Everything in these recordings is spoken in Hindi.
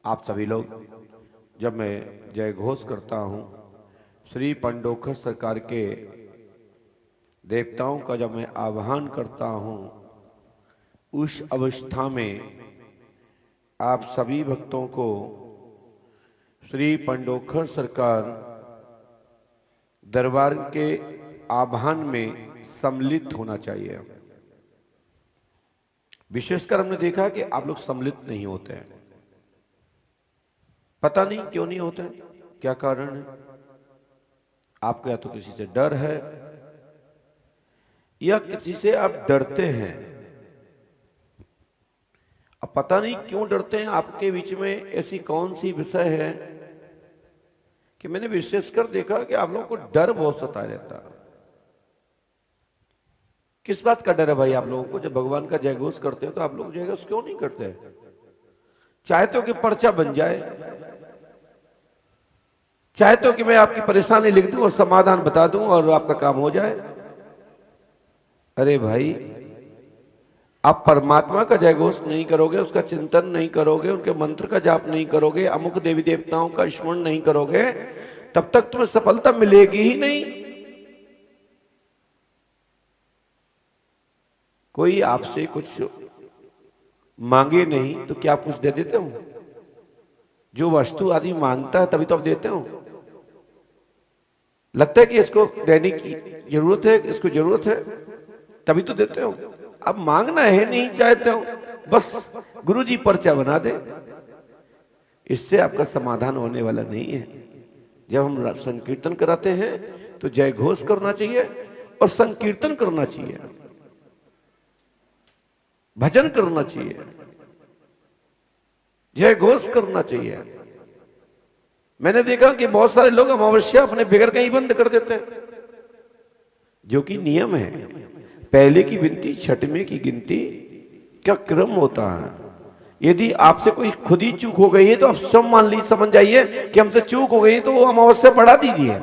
आप सभी लोग, जब मैं जय घोष करता हूं श्री पंडोखर सरकार के देवताओं का, जब मैं आह्वान करता हूं, उस अवस्था में आप सभी भक्तों को श्री पंडोखर सरकार दरबार के आह्वान में सम्मिलित होना चाहिए। विशेषकर हमने देखा कि आप लोग सम्मिलित नहीं होते हैं। पता नहीं क्यों नहीं होते हैं, क्या कारण है? आपको या तो किसी से डर है या किसी से आप डरते हैं। अब पता नहीं क्यों डरते हैं। आपके बीच में ऐसी कौन सी विषय है कि मैंने विशेषकर देखा कि आप लोगों को डर बहुत सताए रहता है। किस बात का डर है भाई आप लोगों को? जब भगवान का जयघोष करते हैं तो आप लोग जयघोष क्यों नहीं करते? चाहते हो कि पर्चा बन जाए, चाहते हो कि मैं आपकी परेशानी लिख दूं और समाधान बता दूं और आपका काम हो जाए। अरे भाई, आप परमात्मा का जयघोष नहीं करोगे, उसका चिंतन नहीं करोगे, उनके मंत्र का जाप नहीं करोगे, अमुक देवी देवताओं का स्मरण नहीं करोगे, तब तक तुम्हें सफलता मिलेगी ही नहीं। कोई आपसे कुछ मांगे नहीं तो क्या आप कुछ दे देते हो? जो वस्तु आदि मांगता है तभी तो आप देते हो। लगता है कि इसको देने की जरूरत है, इसको जरूरत है, तभी तो देते हो। अब मांगना है नहीं चाहते हो, बस गुरुजी पर्चा बना दे। इससे आपका समाधान होने वाला नहीं है। जब हम संकीर्तन कराते हैं तो जय घोष करना चाहिए और संकीर्तन करना चाहिए, भजन करना चाहिए, जय घोष करना चाहिए। मैंने देखा कि बहुत सारे लोग अमावस्या अपने बगैर कहीं बंद कर देते हैं, जो कि नियम है। पहले की गिनती, छठवें की गिनती क्या क्रम होता है। यदि आपसे कोई खुद ही चूक हो गई है तो आप सब मान लीजिए, समझ जाइए कि हमसे चूक हो गई है, तो वो अमावस्या बढ़ा दीजिए।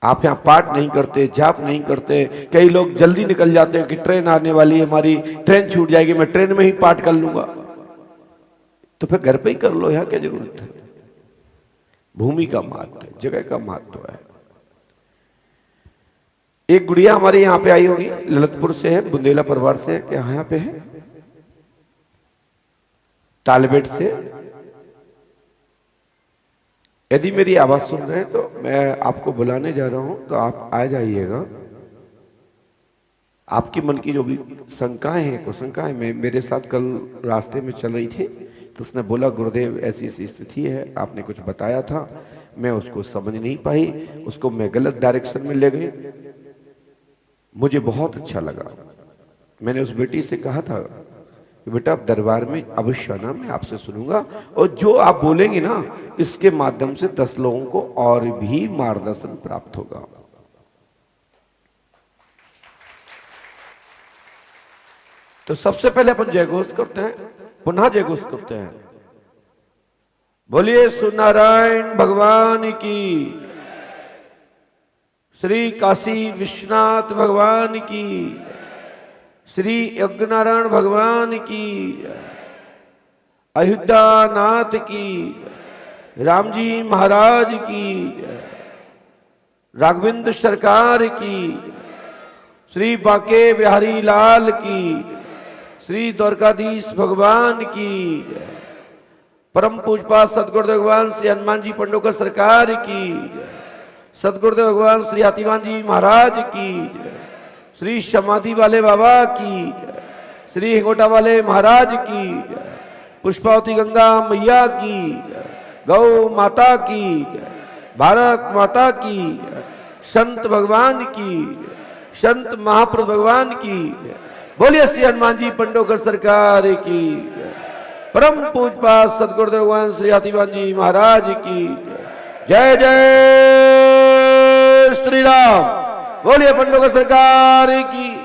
आप यहां पाठ नहीं करते, जाप नहीं करते। कई लोग जल्दी निकल जाते हैं कि ट्रेन आने वाली है, हमारी ट्रेन छूट जाएगी, मैं ट्रेन में ही पाठ कर लूंगा। तो फिर घर पे ही कर लो, यहां क्या जरूरत है? भूमि का महत्व है, जगह का महत्व है। एक गुड़िया हमारे यहाँ पे आई होगी, ललितपुर से है, बुंदेला परिवार से है। क्या यहाँ पे है? तालबेट से। यदि मेरी आवाज सुन रहे हैं तो मैं आपको बुलाने जा रहा हूं, तो आप आ जाइएगा। आपकी मन की जो भी शंकाएं हैं, कुशंकाएं, मैं मेरे साथ कल रास्ते में चल रही थी तो उसने बोला गुरुदेव ऐसी ऐसी स्थिति है, आपने कुछ बताया था, मैं उसको समझ नहीं पाई, उसको मैं गलत डायरेक्शन में ले गई। मुझे बहुत अच्छा लगा। मैंने उस बेटी से कहा था कि बेटा आप दरबार में अवश्य आना, मैं आपसे सुनूंगा, और जो आप बोलेंगे ना, इसके माध्यम से 10 लोगों को और भी मार्गदर्शन प्राप्त होगा। तो सबसे पहले अपन जयघोष करते हैं, पुनः जयघोष करते हैं। बोलिए सूर्यनारायण भगवान की, श्री काशी विश्वनाथ भगवान की, श्री यज्ञनारायण भगवान की, अयोध्या नाथ की, राम जी महाराज की, राघवेंद्र सरकार की, श्री बांके बिहारी लाल की, श्री द्वारकाधीश भगवान की, परम पूजपा सदगुरुदेव भगवान श्री हनुमान जी पंडोकर सरकार की, सदगुरुदेव भगवान श्री हाथीवान जी महाराज की, श्री समाधि वाले बाबा की, श्री हिंगोटा वाले महाराज की, पुष्पावती गंगा मैया की, गौ माता की, भारत माता की, संत भगवान की, संत महाप्रभु भगवान की, बोलिए श्री हनुमान जी पंडोकर सरकार की, परम पूजपा सदगुरुदेव भगवान श्री हाथीवान जी महाराज की जय। जय श्री राम। बोलिए पंडोकर सरकार की।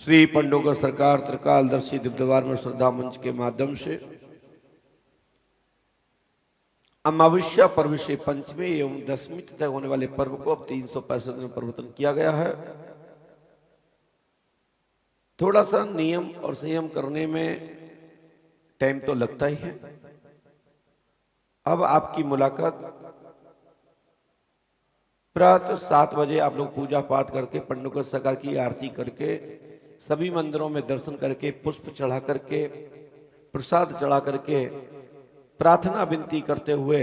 श्री पंडोकर सरकार त्रिकालदर्शी दिव्यद्वार में श्रद्धा मंच के माध्यम से अमावस्या पर्व से पंचमी एवं दसवीं तक होने वाले पर्व को अब 365 दिन परिवर्तन किया गया है। थोड़ा सा नियम और संयम करने में टाइम तो लगता ही है। अब आपकी मुलाकात प्रातः 7 बजे आप लोग पूजा पाठ करके पंडुका सरकार की आरती करके सभी मंदिरों में दर्शन करके पुष्प चढ़ा करके प्रसाद चढ़ा करके प्रार्थना विनती करते हुए,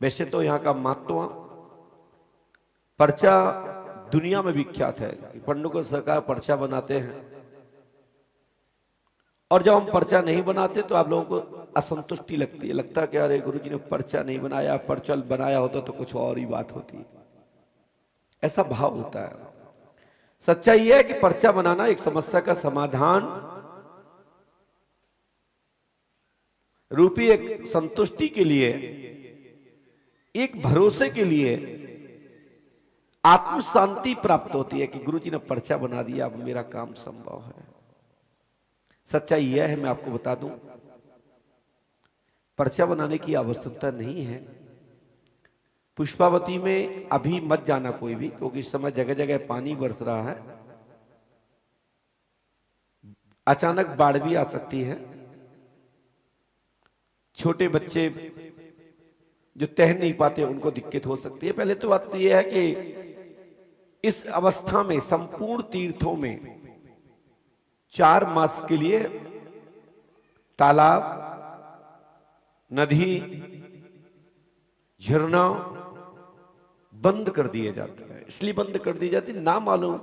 वैसे तो यहाँ का महत्व पर्चा दुनिया में विख्यात है कि पंडुका सरकार पर्चा बनाते हैं, और जब हम पर्चा नहीं बनाते तो आप लोगों को असंतुष्टि लगती है, लगता है कि अरे गुरुजी ने पर्चा नहीं बनाया, पर्चा बनाया होता तो कुछ और ही बात होती। ऐसा भाव होता है। सच्चाई यह है कि पर्चा बनाना एक समस्या का समाधान रूपी एक संतुष्टि के लिए, एक भरोसे के लिए आत्म शांति प्राप्त होती है कि गुरुजी ने पर्चा बना दिया, अब मेरा काम संभव है। सच्चाई यह है, मैं आपको बता दूं, पर्चा बनाने की आवश्यकता नहीं है। पुष्पावती में अभी मत जाना कोई भी, क्योंकि इस समय जगह जगह पानी बरस रहा है, अचानक बाढ़ भी आ सकती है। छोटे बच्चे जो तैर नहीं पाते उनको दिक्कत हो सकती है। पहले तो बात तो यह है कि इस अवस्था में संपूर्ण तीर्थों में 4 मास के लिए तालाब, नदी, झरना बंद कर दिए जाते हैं। इसलिए बंद कर दी जाती, ना मालूम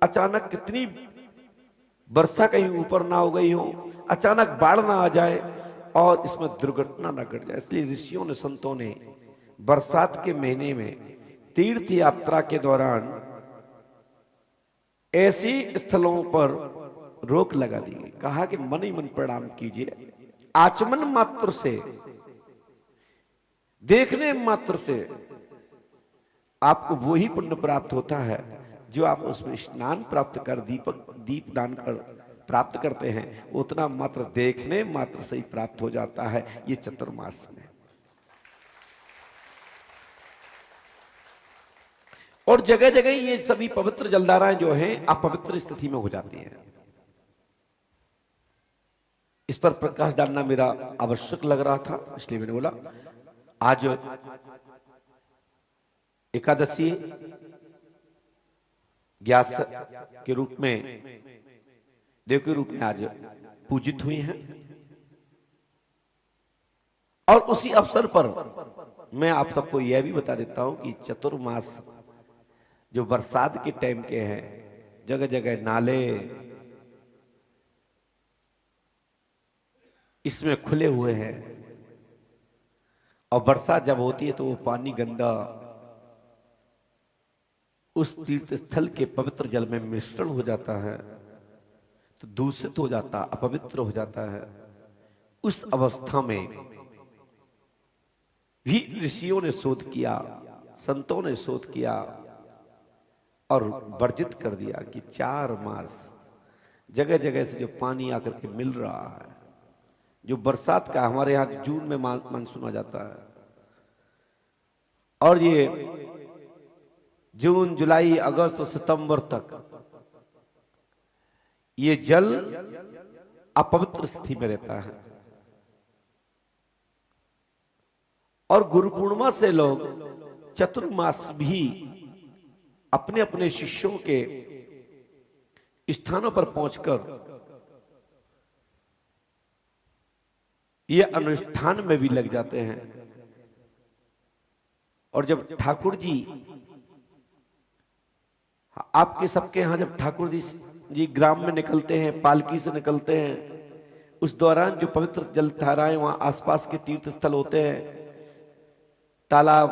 अचानक कितनी वर्षा कहीं ऊपर ना हो गई हो, अचानक बाढ़ ना आ जाए और इसमें दुर्घटना ना घट जाए। इसलिए ऋषियों ने, संतों ने बरसात के महीने में तीर्थ यात्रा के दौरान ऐसी स्थलों पर रोक लगा दी। कहा कि मन ही मन प्रणाम कीजिए, आचमन मात्र से, देखने मात्र से आपको वही पुण्य प्राप्त होता है जो आप उसमें स्नान प्राप्त कर दीप दान कर प्राप्त करते हैं, उतना मात्र देखने मात्र से ही प्राप्त हो जाता है ये चतुर्मास में। और जगह जगह ये सभी पवित्र जलधाराएं जो हैं अपवित्र स्थिति में हो जाती हैं। इस पर प्रकाश डालना मेरा आवश्यक लग रहा था, इसलिए मैंने बोला आज एकादशी ज्ञास के रूप में, देव के रूप में आज पूजित हुई हैं। और उसी अवसर पर मैं आप सबको यह भी बता देता हूं कि चतुर्मास जो बरसात के टाइम के हैं, जगह जगह नाले इसमें खुले हुए हैं, और बरसात जब होती है तो वो पानी गंदा उस तीर्थ स्थल के पवित्र जल में मिश्रण हो जाता है, तो दूषित हो जाता, अपवित्र हो जाता है। उस अवस्था में भी ऋषियों ने शोध किया, संतों ने शोध किया और वर्जित कर दिया कि 4 मास जगह जगह से जो पानी आकर के मिल रहा है, जो बरसात का हमारे यहां जून में मानसून आ जाता है, और ये जून, जुलाई, अगस्त और सितंबर तक ये जल अपवित्र स्थिति में रहता है। और गुरु पूर्णिमा से लोग चतुर्मास भी अपने अपने शिष्यों के स्थानों पर पहुंचकर ये अनुष्ठान में भी लग जाते हैं। और जब ठाकुर जी, आपके सबके यहां जब ठाकुर जी ग्राम में निकलते हैं, पालकी से निकलते हैं, उस दौरान जो पवित्र जल धाराएं वहां आसपास के तीर्थ स्थल होते हैं, तालाब,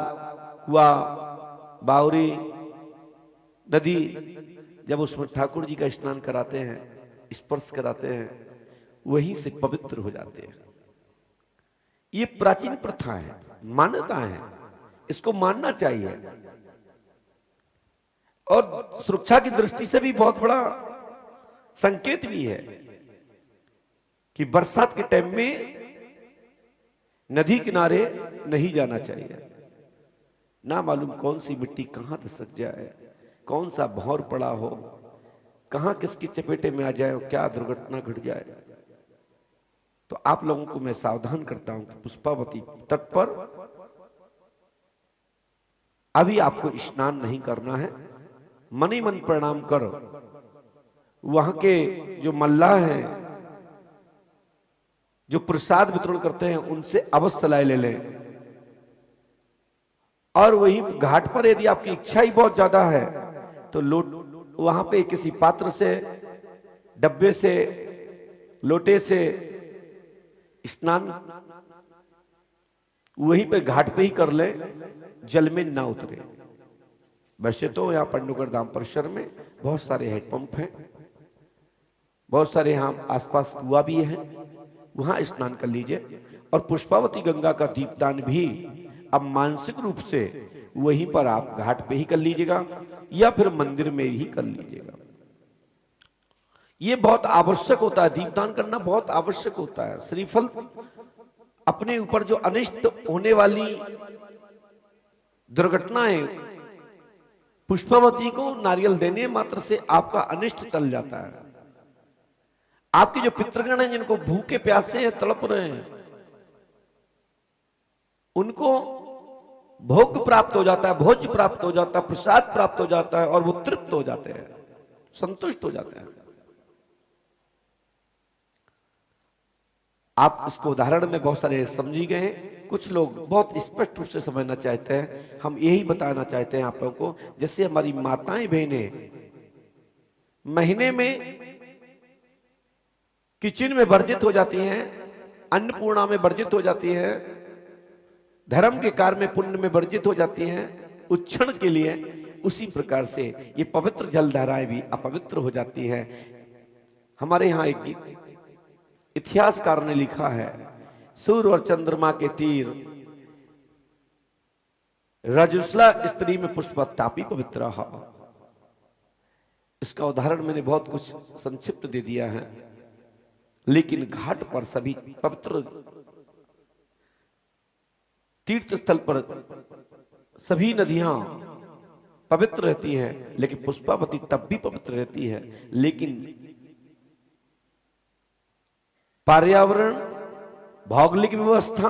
कुआं, बावरी, नदी, जब उसमें ठाकुर जी का स्नान कराते हैं, स्पर्श कराते हैं, वहीं से पवित्र हो जाते हैं। ये प्राचीन प्रथा है, मान्यता है, इसको मानना चाहिए। और सुरक्षा की दृष्टि से भी बहुत बड़ा संकेत भी है कि बरसात के टाइम में नदी किनारे नहीं जाना चाहिए। ना मालूम कौन सी मिट्टी कहां दस्तक जाए, कौन सा भौर पड़ा हो, कहां किसकी चपेटे में आ जाए और क्या दुर्घटना घट जाए। तो आप लोगों को मैं सावधान करता हूं कि पुष्पावती तट पर अभी आपको स्नान नहीं करना है, मन ही मन प्रणाम करो। वहां के जो मल्लाह हैं, जो प्रसाद वितरण करते हैं, उनसे अवश्य सलाह ले लें। और वही घाट पर यदि आपकी इच्छा ही बहुत ज्यादा है तो वहां पे किसी पात्र से, डब्बे से, लोटे से स्नान वहीं पे घाट पे ही कर ले, जल में ना उतरे। वैसे तो यहाँ पंडुगढ़ धाम परिसर में बहुत सारे हैंडपंप हैं, बहुत सारे यहाँ आसपास कुआं भी है, वहां स्नान कर लीजिए। और पुष्पावती गंगा का दीपदान भी अब मानसिक रूप से वहीं पर आप घाट पे ही कर लीजिएगा या फिर मंदिर में ही कर लीजिएगा। ये बहुत आवश्यक होता है, दीपदान करना बहुत आवश्यक होता है। श्रीफल अपने ऊपर जो अनिष्ट होने वाली दुर्घटनाएं, पुष्पावती को नारियल देने मात्र से आपका अनिष्ट टल जाता है। आपके जो पितृगण हैं, जिनको भूखे प्यासे हैं, तड़प रहे हैं, उनको भोग प्राप्त हो जाता है, भोज प्राप्त हो जाता है, प्रसाद प्राप्त हो जाता है और वो तृप्त हो जाते हैं, संतुष्ट हो जाते हैं। आप इसको उदाहरण में बहुत सारे समझी गए हैं, कुछ लोग बहुत स्पष्ट रूप से समझना चाहते हैं। हम यही बताना चाहते हैं आप लोगों को, जैसे हमारी माताएं बहनें महीने में किचन में वर्जित हो जाती हैं, अन्नपूर्णा में वर्जित हो जाती हैं, धर्म के कार्य में पुण्य में वर्जित हो जाती हैं उच्छण के लिए, उसी प्रकार से ये पवित्र जलधाराएं भी अपवित्र हो जाती हैं। हमारे यहाँ एक इतिहासकार ने लिखा है, सूर्य और चंद्रमा के तीर रजस्वला स्त्री में पुष्प तापी पवित्र। इसका उदाहरण मैंने बहुत कुछ संक्षिप्त दे दिया है, लेकिन घाट पर सभी पवित्र तीर्थ स्थल पर सभी नदियां पवित्र रहती हैं, लेकिन पुष्पावती तब भी पवित्र रहती है। लेकिन पर्यावरण, भौगोलिक व्यवस्था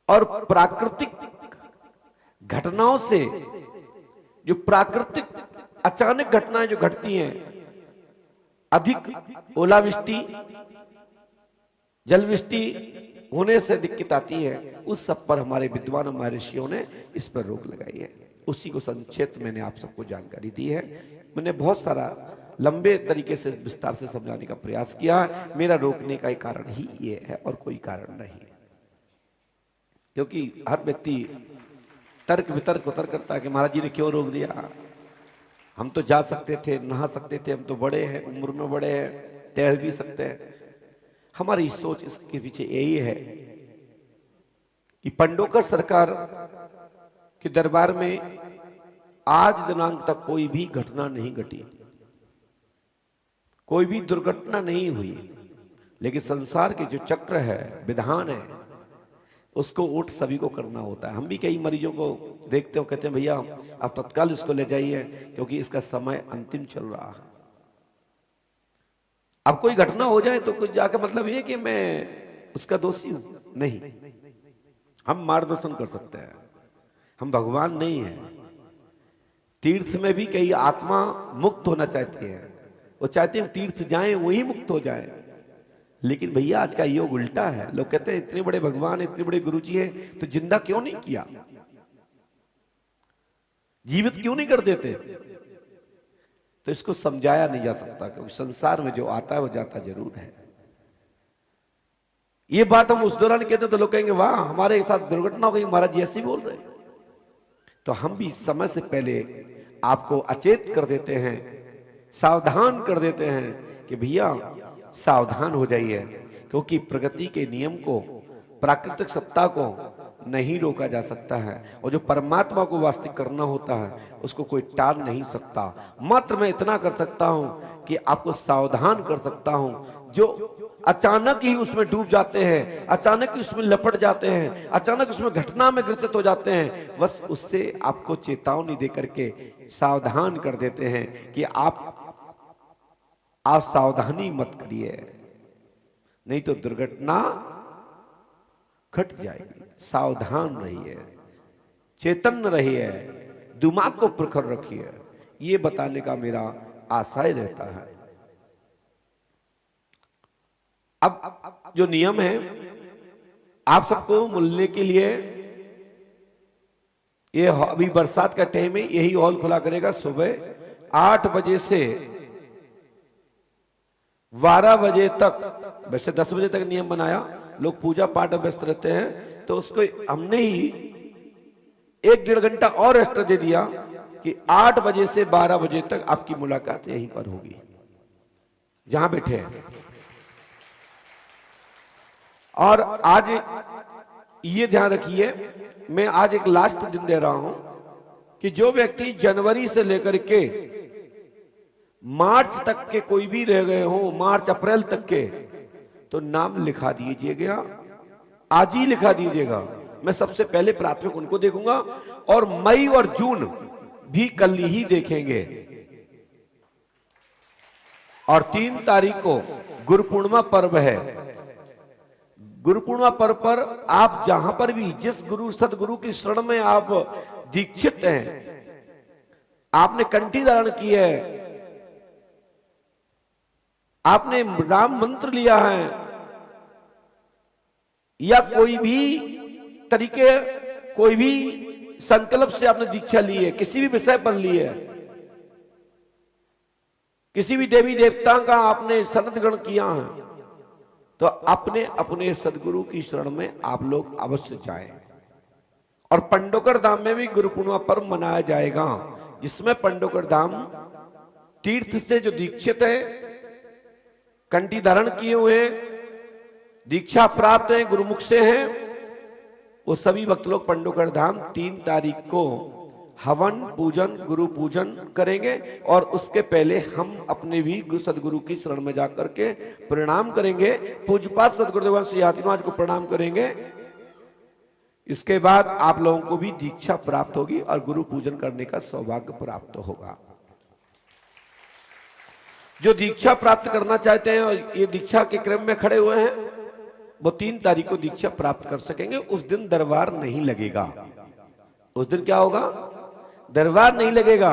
और प्राकृतिक घटनाओं से, जो प्राकृतिक अचानक घटनाएं जो घटती हैं, अधिक ओलावृष्टि, जलवृष्टि होने से दिक्कत आती है, उस सब पर हमारे विद्वान महर्षियों ने इस पर रोक लगाई है। उसी को संक्षेप मैंने आप सबको जानकारी दी है। मैंने बहुत सारा लंबे तरीके से विस्तार से समझाने का प्रयास किया है। मेरा रोकने का एक कारण ही ये है और कोई कारण नहीं, क्योंकि हर व्यक्ति तर्क वितर्क उतर करता है कि महाराज जी ने क्यों रोक दिया, हम तो जा सकते थे, नहा सकते थे, हम तो बड़े हैं, उम्र में बड़े हैं, तैर भी सकते हैं। हमारी सोच इसके पीछे यही है कि पंडोकर सरकार के दरबार में आज दिनांक तक कोई भी घटना नहीं घटी, कोई भी दुर्घटना नहीं हुई। लेकिन संसार के जो चक्र है, विधान है, उसको उठ सभी को करना होता है। हम भी कई मरीजों को देखते हो, कहते हैं भैया आप तत्काल इसको ले जाइए क्योंकि इसका समय अंतिम चल रहा है। अब कोई घटना हो जाए तो कुछ जाकर मतलब ये कि मैं उसका दोषी हूं, नहीं। हम मार्गदर्शन कर सकते हैं, हम भगवान नहीं हैं। तीर्थ में भी कई आत्मा मुक्त होना चाहती है, वो चाहते हैं तीर्थ जाएं वही मुक्त हो जाए। लेकिन भैया आज का योग उल्टा है। लोग कहते हैं इतने बड़े भगवान, इतने बड़े गुरुजी हैं, तो जिंदा क्यों नहीं किया, जीवित क्यों नहीं कर देते? तो इसको समझाया नहीं जा सकता, क्योंकि संसार में जो आता है वो जाता जरूर है। ये बात हम उस दौरान कहते हैं तो लोग कहेंगे वाह हमारे साथ दुर्घटना हो गई, महाराज जी ऐसे बोल रहे। तो हम भी समय से पहले आपको अचेत कर देते हैं, सावधान कर देते हैं कि भैया सावधान हो जाइए, क्योंकि प्रगति के नियम को, प्राकृतिक सत्ता को नहीं रोका जा सकता है। और जो परमात्मा को वास्तविक करना होता है उसको कोई टाल नहीं सकता। मात्र मैं इतना कर सकता हूं कि आपको सावधान कर सकता हूं। जो अचानक ही उसमें डूब जाते हैं, अचानक ही उसमें लपट जाते हैं, अचानक उसमें घटना में ग्रसित हो जाते हैं। बस उससे आपको चेतावनी दे करके सावधान कर देते हैं कि आप सावधानी मत करिए, नहीं तो दुर्घटना घट जाएगी। सावधान रहिए, चेतन रहिए, दिमाग को प्रखर रखिए, ये बताने का मेरा आशय रहता है। अब जो नियम है आप सबको मिलने के लिए, ये अभी बरसात का टाइम है, यही हॉल खुला करेगा सुबह 8 बजे से 12 बजे तक। वैसे 10 बजे तक नियम बनाया, लोग पूजा पाठ में व्यस्त रहते हैं, तो उसको हमने ही 1-1.5 घंटा और एक्स्ट्रा दे दिया कि 8 बजे से 12 बजे तक आपकी मुलाकात यहीं पर होगी, जहां बैठे हैं। और आज ये ध्यान रखिए, मैं आज एक लास्ट दिन दे रहा हूं कि जो व्यक्ति जनवरी से लेकर के मार्च तक के कोई भी रह गए हो, मार्च अप्रैल तक के, तो नाम लिखा दीजिएगा, आज ही लिखा दीजिएगा। मैं सबसे पहले प्राथमिक उनको देखूंगा, और मई और जून भी कल ही देखेंगे। और 3 तारीख को गुरु पूर्णिमा पर्व है। गुरु पूर्णिमा पर्व पर आप जहां पर भी, जिस गुरु सदगुरु की शरण में आप दीक्षित हैं, आपने कंठी धारण की है, आपने राम मंत्र लिया है, या कोई भी तरीके, कोई भी संकल्प से आपने दीक्षा ली है, किसी भी विषय पर ली है, किसी भी देवी देवता का आपने सनद ग्रहण किया है, तो अपने अपने सदगुरु की शरण में आप लोग अवश्य जाएं। और पंडोकर धाम में भी गुरु पूर्णिमा पर्व मनाया जाएगा, जिसमें पंडोकर धाम तीर्थ से जो दीक्षित है, कंठी धारण किए हुए, दीक्षा प्राप्त है, गुरुमुख से हैं, वो सभी भक्त लोग पंडोकर धाम 3 तारीख को हवन पूजन, गुरु पूजन करेंगे। और उसके पहले हम अपने भी सदगुरु की शरण में जाकर के प्रणाम करेंगे, पूज्यपाद सदगुरुदेव श्री आदि महाराज को प्रणाम करेंगे। इसके बाद आप लोगों को भी दीक्षा प्राप्त होगी और गुरु पूजन करने का सौभाग्य प्राप्त होगा। जो दीक्षा प्राप्त करना चाहते हैं और ये दीक्षा के क्रम में खड़े हुए हैं, वो 3 तारीख को दीक्षा प्राप्त कर सकेंगे। उस दिन दरबार नहीं लगेगा। उस दिन क्या होगा? दरबार नहीं लगेगा।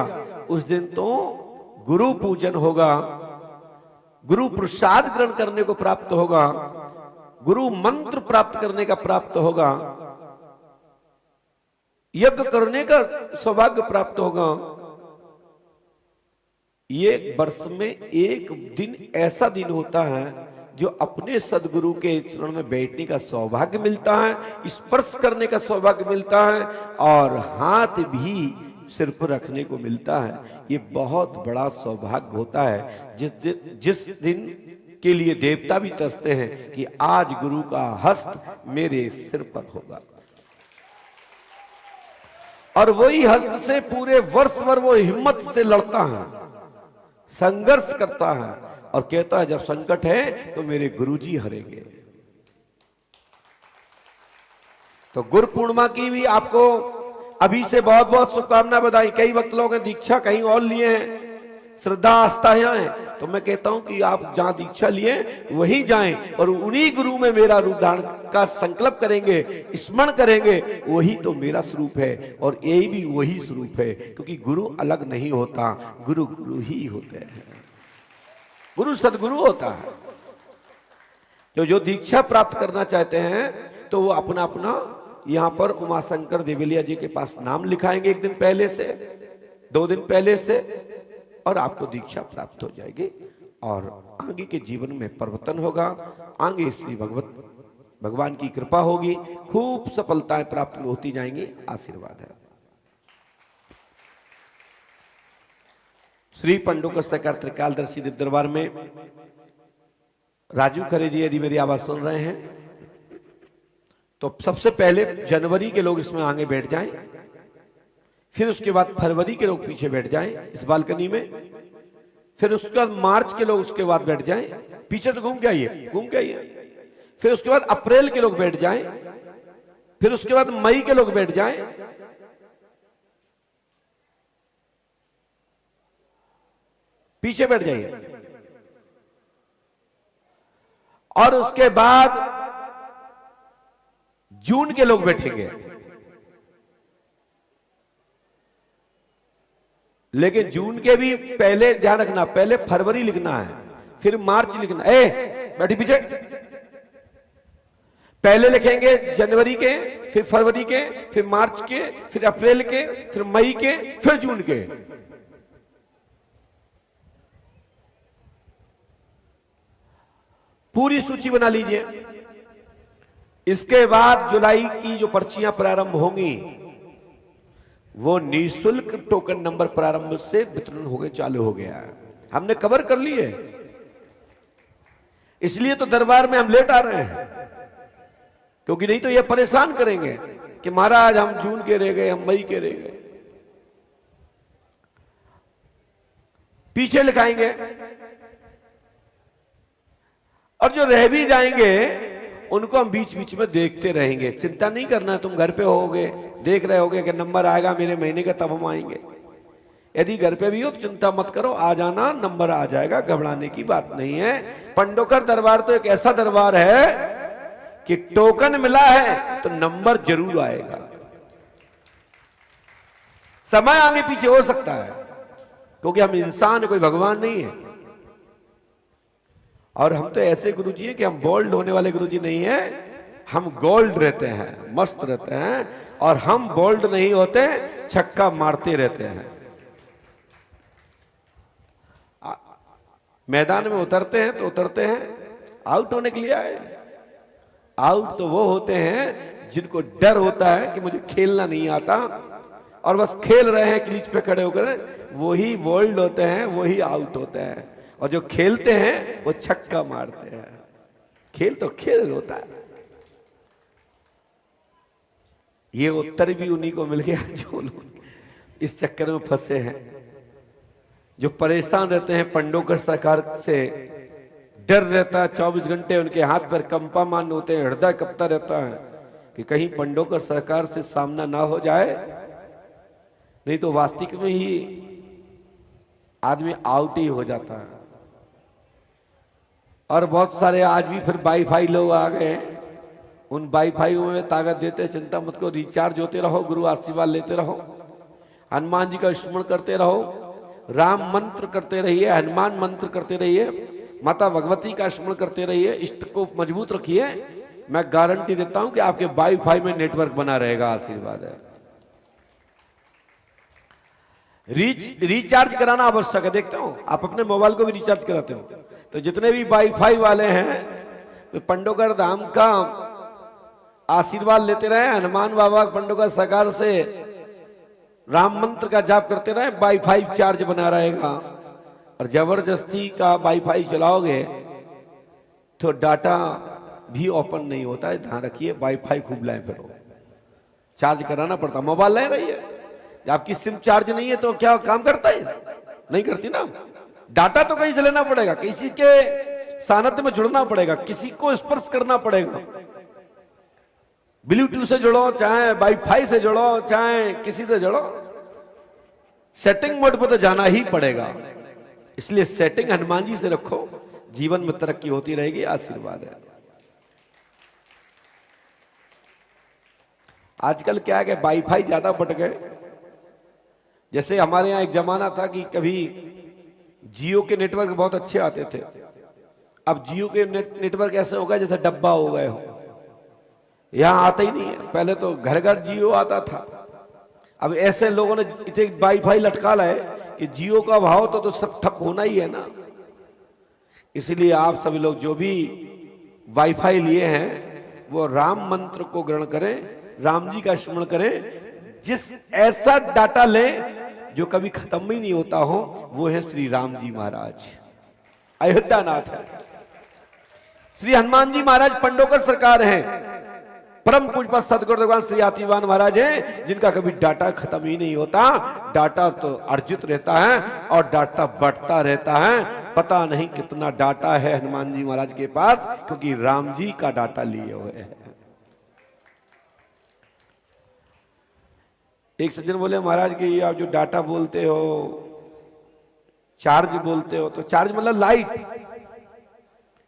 उस दिन तो गुरु पूजन होगा, गुरु प्रसाद ग्रहण करने को प्राप्त होगा, गुरु मंत्र प्राप्त करने का प्राप्त होगा, यज्ञ करने का सौभाग्य प्राप्त होगा। ये वर्ष में एक दिन ऐसा दिन होता है जो अपने सदगुरु के चरण में बैठने का सौभाग्य मिलता है, स्पर्श करने का सौभाग्य मिलता है, और हाथ भी सिर पर रखने को मिलता है। ये बहुत बड़ा सौभाग्य होता है, जिस दिन के लिए देवता भी तरसते हैं कि आज गुरु का हस्त मेरे सिर पर होगा। और वही हस्त से पूरे वर्ष भर वो हिम्मत से लड़ता है, संघर्ष करता है और कहता है जब संकट है तो मेरे गुरुजी हरेंगे। तो गुरु पूर्णिमा की भी आपको अभी से बहुत बहुत शुभकामनाएं, बधाई। कई वक्त लोग हैं दीक्षा कहीं और लिए हैं, श्रद्धा आस्था यहाँ है, तो मैं कहता हूं कि आप जहां दीक्षा लिए वहीं जाएं और उन्हीं गुरु में मेरा रूप धारण का संकल्प करेंगे, स्मरण करेंगे। वही तो मेरा स्वरूप है और यही भी वही स्वरूप है, क्योंकि गुरु अलग नहीं होता, गुरु गुरु ही होते हैं, गुरु सदगुरु होता है। तो जो दीक्षा प्राप्त करना चाहते हैं तो वो अपना अपना यहां पर उमाशंकर देवलिया जी के पास नाम लिखाएंगे 1 दिन पहले से, 2 दिन पहले से, और आपको दीक्षा प्राप्त हो जाएगी और आगे के जीवन में परिवर्तन होगा। आगे श्री भगवान की कृपा होगी, खूब सफलताएं प्राप्त होती जाएंगी। आशीर्वाद है। श्री पंडोकर सहकार त्रिकालदर्शी दिव्य दरबार में राजू खरे जी यदि मेरी आवाज सुन रहे हैं तो सबसे पहले जनवरी के लोग इसमें आगे बैठ जाएं, फिर उसके बाद फरवरी के लोग पीछे बैठ जाएं इस बालकनी में, फिर उसके बाद मार्च के लोग उसके बाद बैठ जाएं, पीछे से घूम के आइए, घूम के आइए। फिर उसके बाद अप्रैल के लोग बैठ जाएं, फिर उसके बाद मई के लोग बैठ जाएं, पीछे बैठ जाइए। और उसके बाद जून के लोग बैठेंगे, लेकिन जून के भी पहले ध्यान रखना, पहले फरवरी लिखना है, फिर मार्च लिखना। बैठी पीछे। पहले लिखेंगे जनवरी के, फिर फरवरी के, फिर मार्च के, फिर अप्रैल के, फिर मई के, फिर जून के। पूरी सूची बना लीजिए। इसके बाद जुलाई की जो पर्चियां प्रारंभ होंगी वो निःशुल्क टोकन नंबर प्रारंभ से वितरण हो गए, चालू हो गया है। हमने कवर कर लिए, इसलिए तो दरबार में हम लेट आ रहे हैं, क्योंकि नहीं तो ये परेशान करेंगे कि महाराज हम जून के रह गए, हम मई के रह गए। पीछे लिखाएंगे, और जो रह भी जाएंगे उनको हम बीच बीच में देखते रहेंगे। चिंता नहीं करना, तुम घर पे होगे, देख रहे होगे कि नंबर आएगा मेरे महीने का, तब हम आएंगे। यदि घर पे भी हो तो चिंता मत करो, आ जाना, नंबर आ जाएगा, घबराने की बात नहीं है। पंडोकर दरबार तो एक ऐसा दरबार है कि टोकन मिला है तो नंबर जरूर आएगा। समय आगे पीछे हो सकता है, क्योंकि हम इंसान है, कोई भगवान नहीं है। और हम तो ऐसे गुरुजी हैं कि हम बोल्ड होने वाले गुरुजी नहीं है, हम गोल्ड रहते हैं, मस्त रहते हैं। और हम बोल्ड नहीं होते, छक्का मारते रहते हैं। मैदान में उतरते हैं तो उतरते हैं आउट होने के लिए आए। आउट तो वो होते हैं जिनको डर होता है कि मुझे खेलना नहीं आता और बस खेल रहे हैं क्रीज पे खड़े होकर, वही बोल्ड होते हैं, वही आउट होते हैं। और जो खेलते हैं वो छक्का मारते हैं। खेल तो खेल होता है। ये उत्तर भी उन्हीं को मिल गया जो लोग इस चक्कर में फंसे हैं, जो परेशान रहते हैं। पंडोकर सरकार से डर रहता है, 24 घंटे उनके हाथ पर कंपामान होते हैं, हृदय कपता रहता है कि कहीं पंडोकर सरकार से सामना ना हो जाए, नहीं तो वास्तविक में ही आदमी आउट ही हो जाता है। और बहुत सारे आज भी फिर वाईफाई लोग आ गए, उन वाईफाई में ताकत देते, चिंता मत करो, रिचार्ज होते रहो, गुरु आशीर्वाद लेते रहो, हनुमान जी का स्मरण करते रहो, राम मंत्र करते रहिए, हनुमान मंत्र करते रहिए, माता भगवती का स्मरण करते रहिए, इष्ट को मजबूत रखिए। मैं गारंटी देता हूं कि आपके वाईफाई में नेटवर्क बना रहेगा। आशीर्वाद है। रिचार्ज कराना आवश्यक है। देखते हो आप अपने मोबाइल को भी रिचार्ज कराते हो, तो जितने भी वाईफाई वाले हैं तो पंडोकर धाम का आशीर्वाद लेते रहे, हनुमान बाबा पंडोकर सरकार से राम मंत्र का जाप करते रहे, वाईफाई चार्ज बना रहेगा। और जबरदस्ती का वाईफाई चलाओगे तो डाटा भी ओपन नहीं होता है। ध्यान रखिए, वाईफाई खूब लाएं, फिर चार्ज कराना पड़ता। मोबाइल ले रही है, आपकी सिम चार्ज नहीं है तो क्या काम करता है? नहीं करती ना। डाटा तो कहीं से लेना पड़ेगा, किसी के सानिध्य में जुड़ना पड़ेगा, किसी को स्पर्श करना पड़ेगा। ब्लूटूथ से जुड़ो, चाहे वाईफाई से जुड़ो, चाहे किसी से जुड़ो, सेटिंग मोड पर तो जाना ही पड़ेगा। इसलिए सेटिंग हनुमान जी से रखो, जीवन में तरक्की होती रहेगी। आशीर्वाद है। आजकल क्या है कि वाईफाई ज्यादा बढ़ गए। जैसे हमारे यहां एक जमाना था कि कभी जियो के नेटवर्क बहुत अच्छे आते थे, अब जियो के नेटवर्क ऐसे हो गए जैसे डब्बा हो गए हो, यहां आता ही नहीं है। पहले तो घर घर जियो आता था, अब ऐसे लोगों ने इतने वाईफाई लटका लाए कि जियो का भाव तो सब ठप होना ही है ना। इसलिए आप सभी लोग जो भी वाईफाई लिए हैं वो राम मंत्र को ग्रहण करें, राम जी का स्मरण करें। जिस ऐसा डाटा लें जो कभी खत्म ही नहीं होता हो, वो है श्री राम जी महाराज, अयोध्या नाथ है। श्री हनुमान जी महाराज पंडोकर सरकार हैं, परम पूज्य सदगुरु भगवान श्री आतिवान महाराज हैं, जिनका कभी डाटा खत्म ही नहीं होता। डाटा तो अर्जित रहता है और डाटा बढ़ता रहता है। पता नहीं कितना डाटा है हनुमान जी महाराज के पास, क्योंकि राम जी का डाटा लिए हुए हैं। एक सज्जन बोले महाराज कि आप जो डाटा बोलते हो, चार्ज बोलते हो, तो चार्ज मतलब लाइट।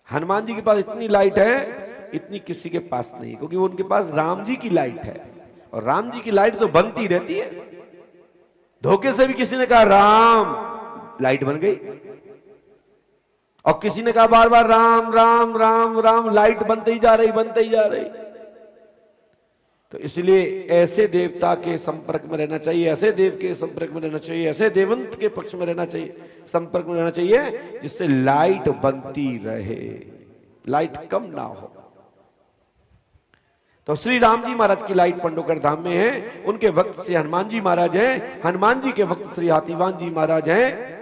हनुमान जी के पास इतनी लाइट है, इतनी किसी के पास नहीं, क्योंकि उनके पास राम जी की लाइट है, और राम जी की लाइट तो बनती रहती है। धोखे से भी किसी ने कहा राम, लाइट बन गई, और किसी ने कहा बार बार राम राम राम राम, लाइट बनते ही जा रही, बनते ही जा रही। तो इसलिए ऐसे देवता के संपर्क में रहना चाहिए, ऐसे देव के संपर्क में रहना चाहिए, ऐसे देवंत के पक्ष में रहना चाहिए, संपर्क में रहना चाहिए, जिससे लाइट बनती रहे, लाइट कम ना हो। तो श्री राम जी महाराज की लाइट पंडोकर धाम में है, उनके वक्त से हनुमान जी महाराज हैं, हनुमान जी के वक्त श्री हाथीवान जी महाराज हैं,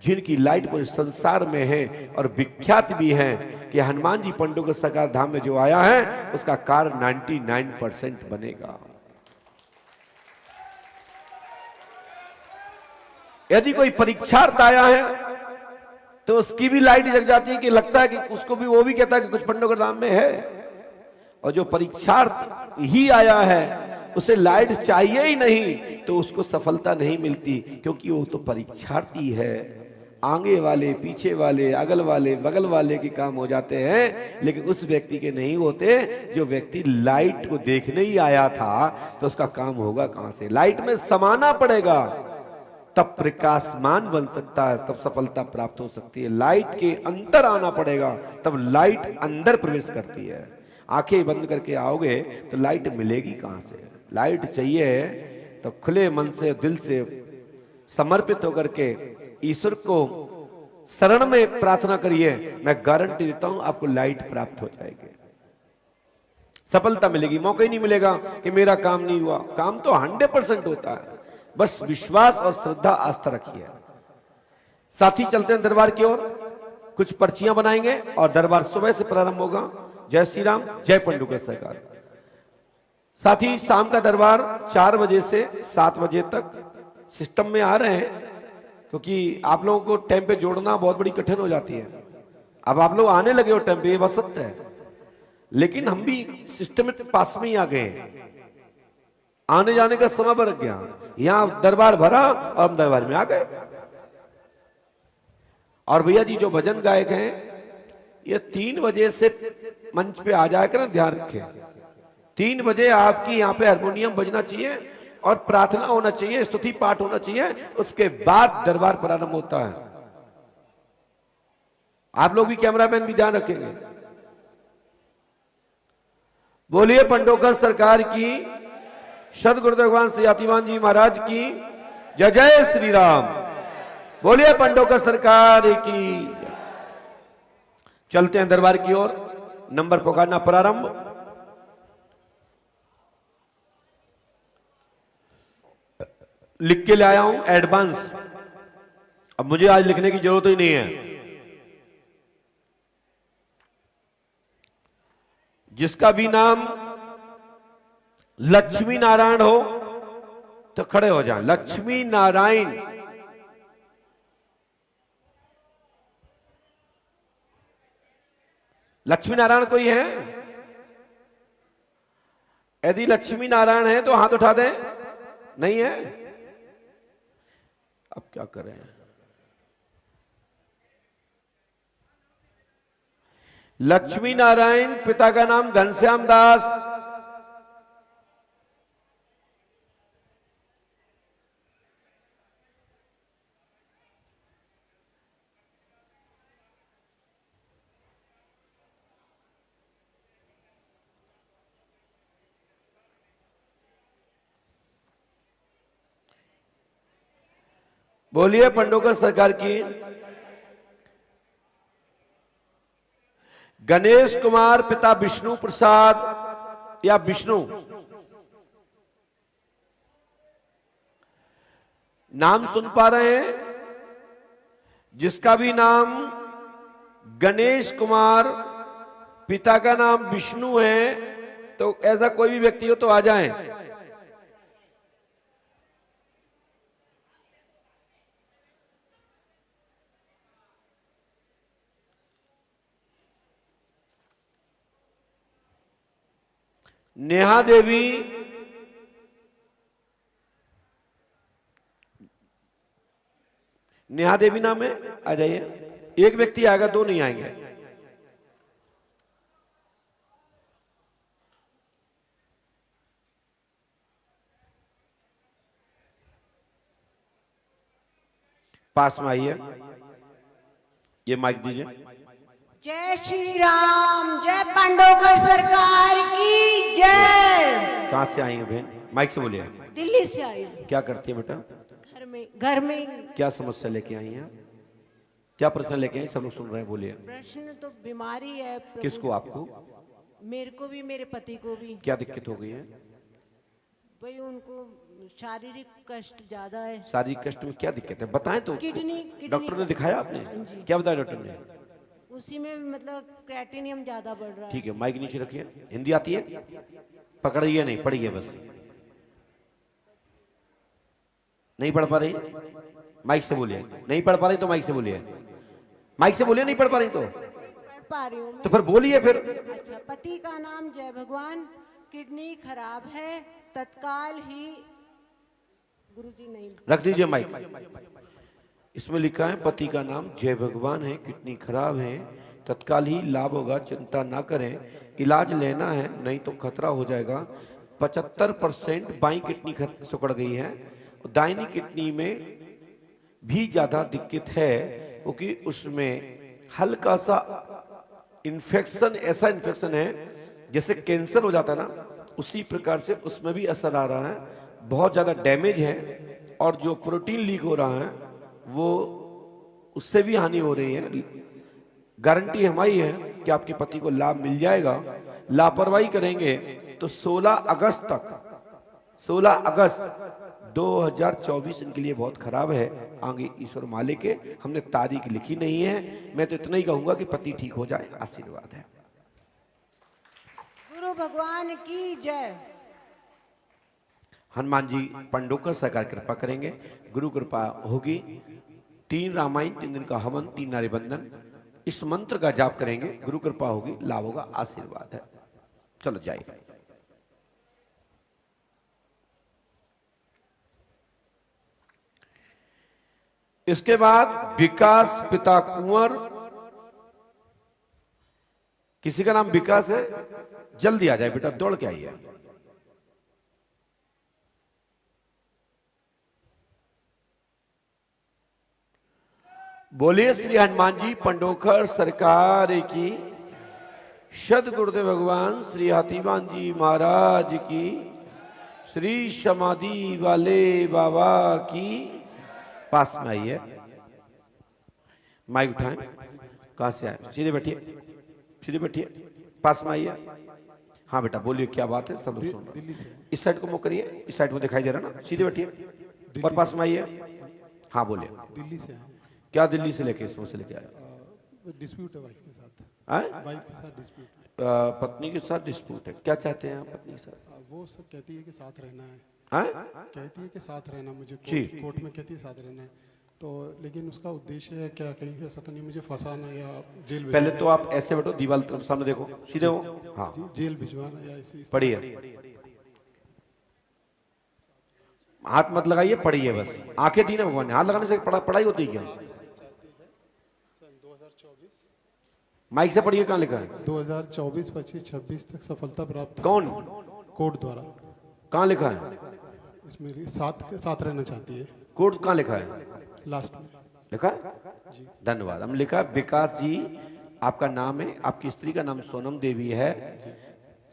जिनकी लाइट पूरे संसार में है, और विख्यात भी है कि हनुमान जी पंडोकर सरकार धाम में जो आया है, उसका कार्य 99% बनेगा। यदि कोई परीक्षार्थ आया है तो उसकी भी लाइट जग जाती है, कि लगता है कि उसको भी, वो भी कहता है कि कुछ पंडोकर धाम में है। और जो परीक्षार्थ ही आया है, उसे लाइट चाहिए ही नहीं, तो उसको सफलता नहीं मिलती, क्योंकि वो तो परीक्षार्थी है। आगे वाले, पीछे वाले, अगल वाले, बगल वाले के काम हो जाते हैं, लेकिन उस व्यक्ति के नहीं होते। जो व्यक्ति लाइट को देखने ही आया था, तो उसका काम होगा कहां से? लाइट में समाना पड़ेगा, तब प्रकाशमान बन सकता है, तब सफलता प्राप्त हो सकती है। लाइट के अंदर आना पड़ेगा, तब लाइट अंदर प्रवेश करती है। आंखें बंद करके आओगे तो लाइट मिलेगी कहां से? लाइट चाहिए तो खुले मन से, दिल से समर्पित होकर के ईश्वर को शरण में प्रार्थना करिए। मैं गारंटी देता हूं आपको लाइट प्राप्त हो जाएगी, सफलता मिलेगी। मौका ही नहीं मिलेगा कि मेरा काम नहीं हुआ। काम तो 100% होता है, बस विश्वास और श्रद्धा आस्था रखिए। साथी चलते हैं दरबार की ओर, कुछ पर्चियां बनाएंगे और दरबार सुबह से प्रारंभ होगा। जय श्री राम, जय पंडुका सरकार। साथी शाम का दरबार 4 बजे से 7 बजे तक सिस्टम में आ रहे हैं, क्योंकि आप लोगों को टाइम पे जोड़ना बहुत बड़ी कठिन हो जाती है। अब आप लोग आने लगे हो टाइम पे, ये बात सत्य है, लेकिन हम भी सिस्टम में पास में ही आ गए हैं। आने जाने का समय बढ़ गया, यहां दरबार भरा और हम दरबार में आ गए। और भैया जी जो भजन गायक हैं, ये 3 बजे से मंच पे आ जाया करें, ध्यान रखें। 3 बजे आपकी यहाँ पे हारमोनियम बजना चाहिए और प्रार्थना होना चाहिए, स्तुति पाठ होना चाहिए, उसके बाद दरबार प्रारंभ होता है। आप लोग भी, कैमरामैन भी ध्यान रखेंगे। बोलिए पंडोकर सरकार की, सदगुरुदेव भगवान श्री हाथीवान जी महाराज की जय। जय श्री राम। बोलिए पंडोकर सरकार की। चलते हैं दरबार की ओर, नंबर पुकारना प्रारंभ। लिख के ले आया हूं एडवांस, अब मुझे आज लिखने की जरूरत ही नहीं है। जिसका भी नाम लक्ष्मी नारायण हो तो खड़े हो जाएं। लक्ष्मी नारायण। लक्ष्मी नारायण कोई है? यदि लक्ष्मी नारायण है तो हाथ उठा दें। नहीं है? अब क्या करें? लक्ष्मी नारायण, पिता का नाम घनश्याम दास, बोलिए पंडोकर सरकार की। गणेश कुमार, पिता विष्णु प्रसाद या विष्णु, नाम सुन पा रहे हैं? जिसका भी नाम गणेश कुमार, पिता का नाम विष्णु है, तो ऐसा कोई भी व्यक्ति हो तो आ जाएं। नेहा देवी, नेहा देवी नाम है, आ जाइए। एक व्यक्ति आएगा, दो नहीं आएंगे। पास में आइए, ये माइक दीजिए। जय श्री राम, जय पांडवकर सरकार की जय। कहां से आई हैं बहन? माइक से बोलिए। दिल्ली से आई हूँ। क्या करती है बेटा? घर में क्या समस्या लेके आई हैं? क्या प्रश्न लेके आई? सब लोग सुन रहे हैं, बोलिए। प्रश्न तो बीमारी है प्रभु। किसको? आपको? मेरे को भी, मेरे पति को भी। क्या दिक्कत हो गई है? भाई उनको शारीरिक कष्ट ज्यादा है। शारीरिक कष्ट में क्या दिक्कत है, बताएं तो। किडनी डॉक्टर ने दिखाया आपने? हाँ जी। क्या बताया डॉक्टर ने? उसी में मतलब क्रेटिनियम ज्यादा बढ़ रहा है। ठीक है, माइक नीचे रखिए। हिंदी आती है? पकड़िए नहीं, पढ़िए बस। नहीं पढ़ पा रही? माइक से बोलिए। नहीं पढ़ पा रही तो माइक से बोलिए। माइक से बोलिए, नहीं पढ़ पा रही तो। पढ़ पा रही हूँ तो फिर बोलिए फिर। अच्छा, पति का नाम जय भगवान, किडनी खराब है, तत्काल ही। गुरुजी नहीं, रख दीजिए माइक। इसमें लिखा है पति का नाम जय भगवान है, किडनी खराब है, तत्काल ही लाभ होगा, चिंता ना करें, इलाज लेना है नहीं तो खतरा हो जाएगा। 75% बाई किडनी सिकुड़ गई है, दाहिनी किडनी में भी ज्यादा दिक्कत है, क्योंकि उसमें हल्का सा इन्फेक्शन, ऐसा इन्फेक्शन है जैसे कैंसर हो जाता है ना, उसी प्रकार से उसमें भी असर आ रहा है, बहुत ज्यादा डैमेज है, और जो प्रोटीन लीक हो रहा है वो उससे भी हानि हो रही है। गारंटी हमारी है कि आपके पति को लाभ मिल जाएगा। लापरवाही करेंगे तो 16 अगस्त तक, 16 अगस्त 2024 इनके लिए बहुत खराब है। आगे ईश्वर मालिक है, हमने तारीख लिखी नहीं है। मैं तो इतना ही कहूंगा कि पति ठीक हो जाए, आशीर्वाद है। गुरु भगवान की जय। हनुमान जी पंडोकर सरकार कृपा करेंगे, गुरु कृपा होगी। 3 रामायण, 3 दिन का हवन, 3 नारी बंधन, इस मंत्र का जाप करेंगे, गुरु कृपा होगी, लाभ होगा, आशीर्वाद है। चलो जाइए। इसके बाद विकास पिता कुंवर, किसी का नाम विकास है? जल्दी आ जाए बेटा, दौड़ के आइए। बोलिए श्री हनुमान जी पंडोखर सरकार की, सद गुरुदेव भगवान श्री हाथीवान जी महाराज की, श्री समाधि वाले बाबा की। पास में आइए, माइक उठाएं। कहां से आए? सीधे बैठिए, सीधे बैठिए, पास में आइए। हाँ बेटा बोलिए, क्या बात है? सब लोग सुन रहे हैं। इस साइड को मुख करिए, इस साइड में दिखाई दे रहा ना, सीधे बैठिए और पास में आइए। हाँ बोलिए। दिल्ली से आए। क्या दिल्ली से लेके समस्या लेके आए? डिस्प्यूट है वाइफ के साथ। वाइफ के साथ डिस्प्यूट। पत्नी के साथ डिस्प्यूट है। क्या चाहते हैं आप पत्नी के साथ? वो सब कहती है कि साथ रहना है। कहती है कि साथ रहना, मुझे कोर्ट में कहती है साथ रहना है, तो लेकिन उसका उद्देश्य है क्या, कहीं ऐसा तो नहीं मुझे फंसाना या जेल भिजवाना? पहले तो आप ऐसे बैठो, दीवार तरफ सामने देखो, सीधे हो। हाँ जेल भिजवाना या इसी पढ़िए, हाथ मत लगाइए, पढ़िए बस। आंखें दी ना भगवान ने, हाथ लगाने से पढ़ाई होती है क्या? 2024 माइक से पढ़िए, कहाँ लिखा है? 2024, 25, 26 तक सफलता प्राप्त। कौन? कोर्ट द्वारा। कहाँ लिखा है? इसमें साथ रहना चाहती है। कोर्ट कहाँ लिखा है? लास्ट में लिखा है? धन्यवाद। हम लिखा विकास जी आपका नाम है, आपकी स्त्री का नाम सोनम देवी है,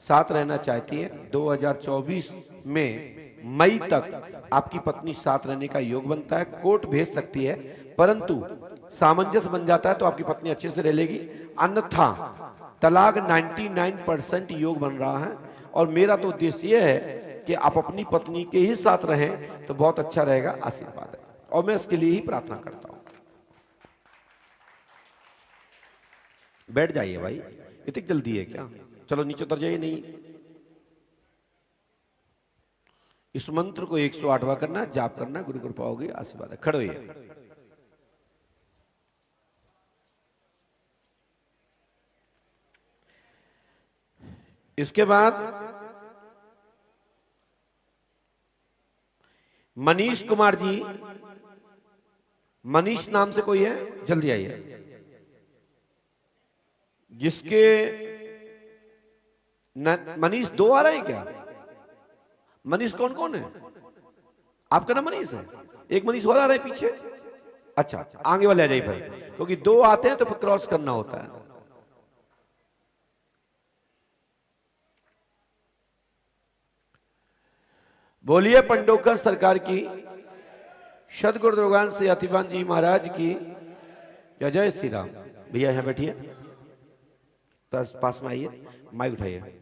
साथ रहना चाहती है। 2024 में मई तक आपकी पत्नी साथ रहने का योग बनता है, कोर्ट भेज सकती है, परंतु सामंजस्य बन जाता है तो आपकी पत्नी अच्छे से रह लेगी, अन्यथा तलाक 99% योग बन रहा है। और मेरा तो उद्देश्य यह है कि आप अपनी पत्नी के ही साथ रहें तो बहुत अच्छा रहेगा, आशीर्वाद है, और मैं इसके लिए ही प्रार्थना करता हूं। बैठ जाइए भाई, इतनी जल्दी है क्या? चलो नीचे उतर जाइए। नहीं, इस मंत्र को 108वां करना, जाप करना, गुरु कृपा होगी, आशीर्वाद है। खड़े होइए। इसके बाद मनीष कुमार जी, मनीष नाम से कोई है? जल्दी आइए। जिसके मनीष दो आ रहे हैं क्या? मनीष कौन कौन है? आपका नाम मनीष है? एक मनीष और आ रहा है पीछे? अच्छा, आगे वाले आ जाइए फिर, क्योंकि दो आते हैं तो फिर क्रॉस करना होता है। बोलिए पंडोकर सरकार की, सदगुरु दुर्गान से अतिबान जी महाराज की जय। जय श्री राम। भैया यहां बैठिए, पास में आइए, माइक उठाइए।